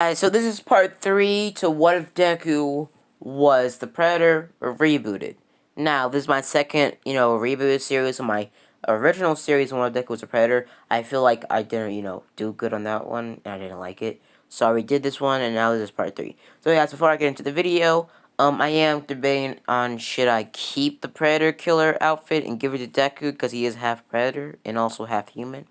Alright, so this is part 3 to what if Deku was the Predator or rebooted. Now, this is my second, rebooted series of my original series when Deku was a Predator. I feel like I didn't, do good on that one, and I didn't like it. So I redid this one, and now this is part 3. So yeah, before I get into the video, I am debating on should I keep the Predator Killer outfit and give it to Deku, because he is half Predator and also half human.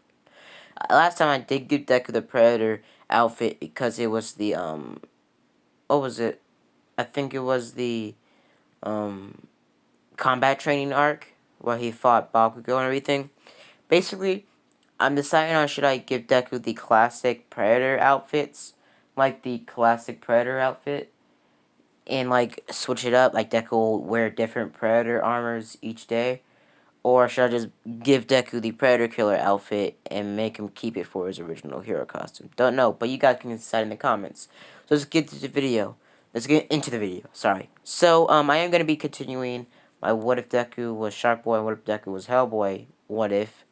Last time I did give Deku the Predator outfit because it was the, what was it? I think it was the, um, combat training arc where he fought Bakugo and everything. Basically, I'm deciding on should I give Deku the classic Predator outfits, like the classic Predator outfit, and like switch it up, like Deku will wear different Predator armors each day, or should I just give Deku the Predator Killer outfit and make him keep it for his original hero costume? Don't know, but you guys can decide in the comments. So let's get to the video. Let's get into the video. Sorry. So, I am going to be continuing my What If Deku was Shark Boy, What If Deku was Hellboy, What If.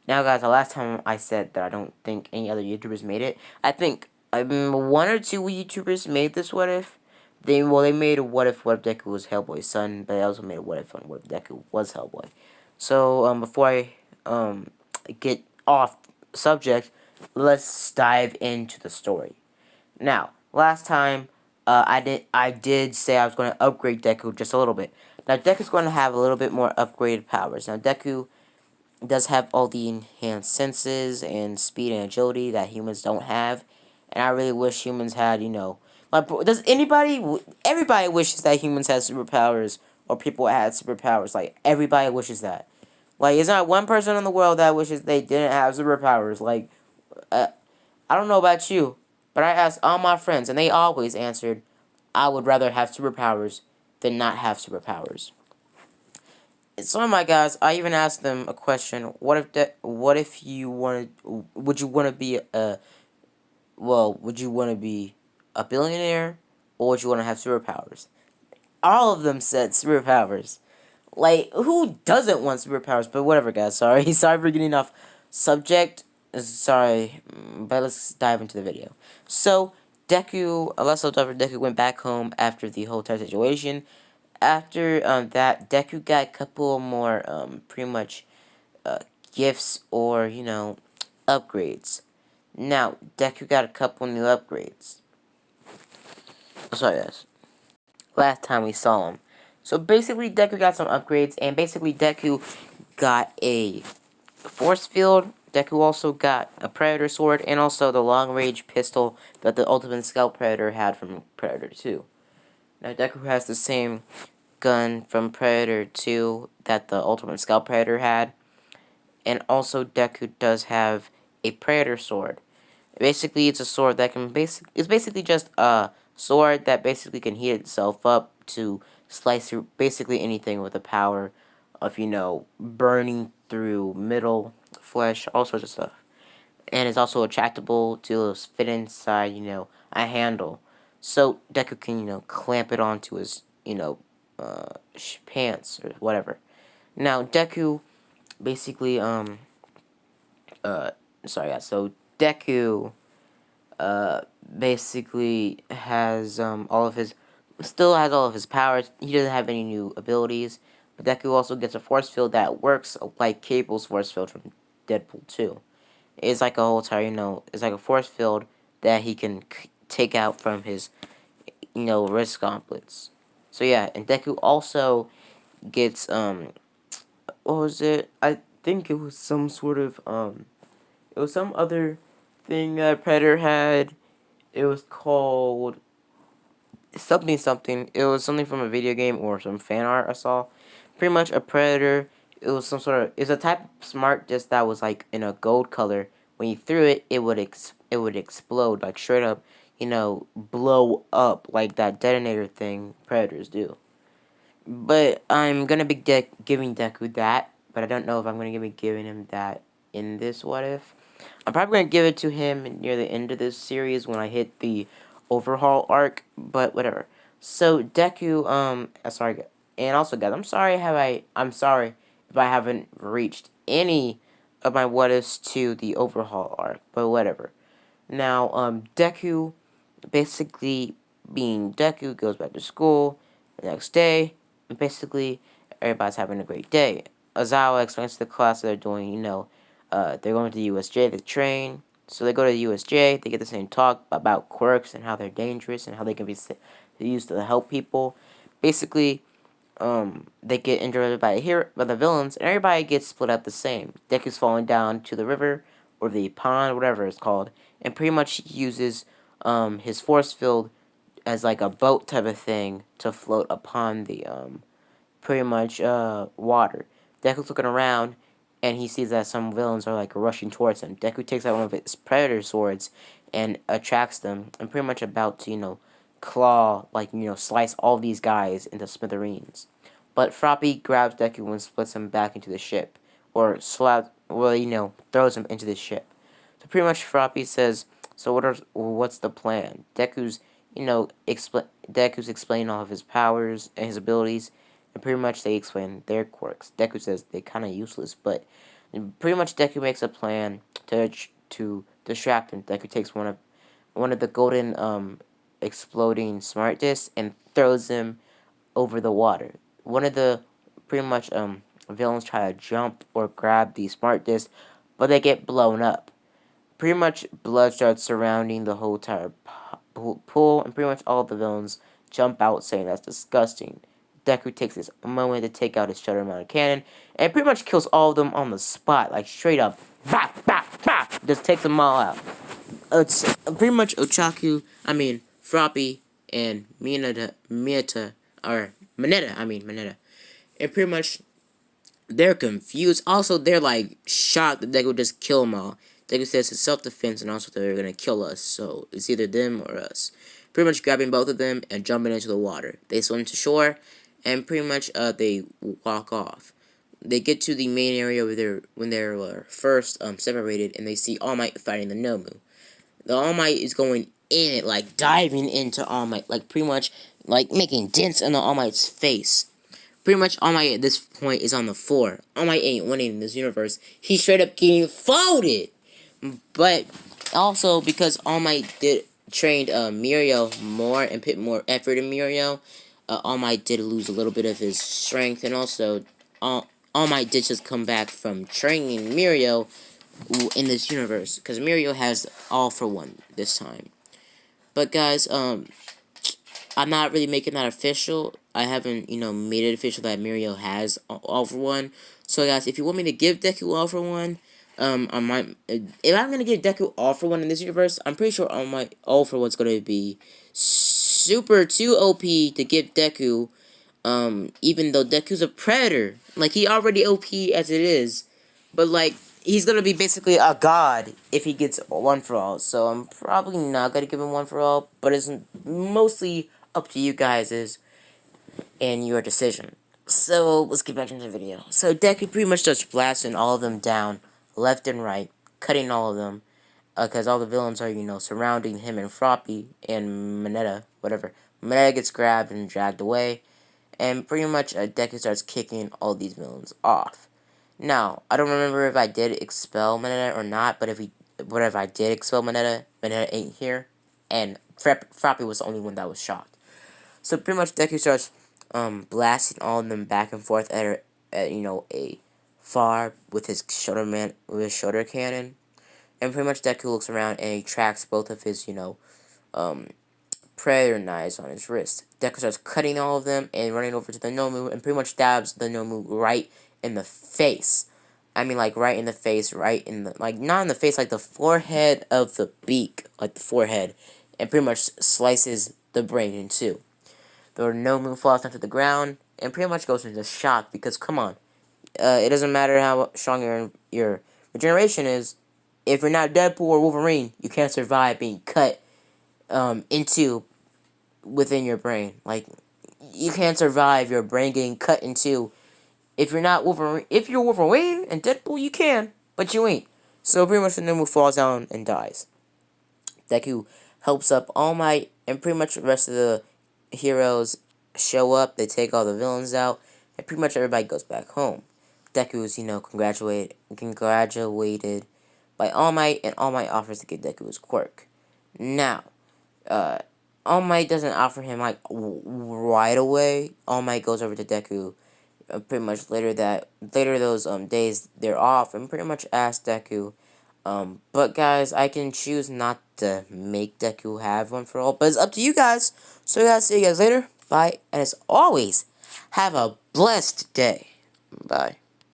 Now, guys, the last time I said that I don't think any other YouTubers made it. I think one or two YouTubers made this What If. They made a What If Deku was Hellboy's son, but they also made a What If on What If Deku was Hellboy. So, before I get off subject, let's dive into the story. Now, last time, I did say I was going to upgrade Deku just a little bit. Now, Deku's going to have a little bit more upgraded powers. Now, Deku does have all the enhanced senses and speed and agility that humans don't have. And I really wish humans had, like, does everybody wishes that humans had superpowers or people had superpowers. Like, everybody wishes that. Like, there's not one person in the world that wishes they didn't have superpowers. Like, uh, I don't know about you, but I asked all my friends, and they always answered, I would rather have superpowers than not have superpowers. Some of my guys, I even asked them a question. What if you wanted? Would you want to be would you want to be a billionaire, or would you want to have superpowers? All of them said superpowers. Like, who doesn't want superpowers? But whatever, guys. Sorry, sorry for getting off subject. Sorry, but let's dive into the video. So, Deku went back home after the whole entire situation. After that, Deku got a couple more pretty much uh, gifts or upgrades. Now, Deku got a couple new upgrades. Sorry, guys. Last time we saw him. So basically, Deku got some upgrades, and basically Deku got a force field. Deku also got a Predator sword, and also the long-range pistol that the Ultimate Scout Predator had from Predator 2. Now, Deku has the same gun from Predator 2 that the Ultimate Scout Predator had, and also Deku does have a Predator sword. Basically, it's a sword that it's basically just a sword that basically can heat itself up to slice through basically anything with the power of, burning through metal, flesh, all sorts of stuff. And it's also attractable to fit inside, a handle. So Deku can, clamp it onto his, pants or whatever. Now, Deku basically, uh, sorry, yeah, so Deku basically has still has all of his powers. He doesn't have any new abilities, but Deku also gets a force field that works like Cable's force field from Deadpool 2. It's like a whole entire, it's like a force field that he can take out from his, wrist gauntlets. So yeah, and Deku also gets what was it? I think it was some sort of it was some other thing that Predator had. It was called something something. It was something from a video game or some fan art I saw. Pretty much a Predator. It was some sort of. It's a type of smart disc that was like in a gold color. When you threw it, it would explode like straight up. Blow up like that detonator thing Predators do. But I'm gonna be giving Deku that. But I don't know if I'm gonna be giving him that in this What If. I'm probably gonna give it to him near the end of this series when I hit the overhaul arc, but whatever. So Deku, sorry, and also guys, I'm sorry if I haven't reached any of my what ifs to the overhaul arc, but whatever. Now, Deku Basically, being Deku goes back to school the next day, and basically everybody's having a great day. Ozawa explains to the class that they're doing, they're going to the USJ to train. So they go to the USJ, they get the same talk about quirks and how they're dangerous and how they can be used to help people. Basically, they get injured by the villains, and everybody gets split up the same. Deku's falling down to the river or the pond, whatever it's called, and pretty much he uses his force field as like a boat type of thing to float upon the pretty much water. Deku's looking around, and he sees that some villains are like rushing towards him. Deku takes out one of his predator swords and attracts them, and pretty much about to claw, like slice all these guys into smithereens. But Froppy grabs Deku and splits him back into the ship, or throws him into the ship. So pretty much Froppy says, "So what's the plan?" Deku's explaining all of his powers and his abilities, and pretty much they explain their quirks. Deku says they're kind of useless, but pretty much Deku makes a plan to distract him. Deku takes one of the golden exploding smart discs and throws him over the water. One of the pretty much villains try to jump or grab the smart disc, but they get blown up. Pretty much blood starts surrounding the whole entire pool, and pretty much all the villains jump out saying that's disgusting. Deku takes this moment to take out his shutter mounted cannon, and pretty much kills all of them on the spot, like straight up, bop, bop, bop, just takes them all out. It's pretty much Froppy and Mineta, and pretty much they're confused. Also, they're like shocked that Deku just kill them all. Deku says it's self-defense, and also they're gonna kill us, so it's either them or us. Pretty much grabbing both of them and jumping into the water. They swim to shore, and pretty much they walk off. They get to the main area when they're first separated, and they see All Might fighting the Nomu. The All Might is going in it, like diving into All Might, like pretty much like making dents in the All Might's face. Pretty much All Might at this point is on the floor. All Might ain't winning in this universe. He's straight up getting folded. But also because All Might trained Muriel more and put more effort in Muriel, All Might did lose a little bit of his strength, and also All Might did just come back from training Muriel in this universe, because Muriel has All for One this time. But guys, I'm not really making that official. I haven't, made it official that Muriel has All for One. So guys, if you want me to give Deku All for One, I might. If I'm gonna give Deku All for One in this universe, I'm pretty sure All for One's gonna be super too OP to give Deku. Even though Deku's a predator, like he already OP as it is, but like he's gonna be basically a god if he gets One for All. So I'm probably not gonna give him One for All, but it's mostly up to you guys and your decision. So let's get back into the video. So Deku pretty much just blasting all of them down, left and right, cutting all of them, because all the villains are surrounding him and Froppy and Mineta, whatever. Mineta gets grabbed and dragged away, and pretty much Deku starts kicking all these villains off. Now, I don't remember if I did expel Mineta or not, but if I did expel Mineta, Mineta ain't here, and Froppy was the only one that was shocked. So pretty much Deku starts blasting all of them back and forth at a far with his shoulder cannon, and pretty much Deku looks around and he tracks both of his predator knives on his wrist. Deku starts cutting all of them and running over to the Nomu and pretty much stabs the Nomu right in the face. I mean, like, right in the face, right in the, like, not in the face, like, the forehead of the beak, like, the forehead, and pretty much slices the brain in two. The Nomu falls down to the ground and pretty much goes into shock because, come on, it doesn't matter how strong your regeneration is. If you're not Deadpool or Wolverine, you can't survive being cut into within your brain. Like, you can't survive your brain getting cut in two. If you're not Wolverine, if you're Wolverine and Deadpool, you can, but you ain't. So pretty much the Nomu falls down and dies. Deku helps up All Might, and pretty much the rest of the heroes show up. They take all the villains out, and pretty much everybody goes back home. Deku is, congratulated by All Might, and All Might offers to give Deku his quirk. Now, uh, All Might doesn't offer him like right away. All Might goes over to Deku pretty much later those days they're off, and pretty much asks Deku. But guys, I can choose not to make Deku have one for all, but it's up to you guys. So guys, see you guys later. Bye, and as always, have a blessed day. Bye.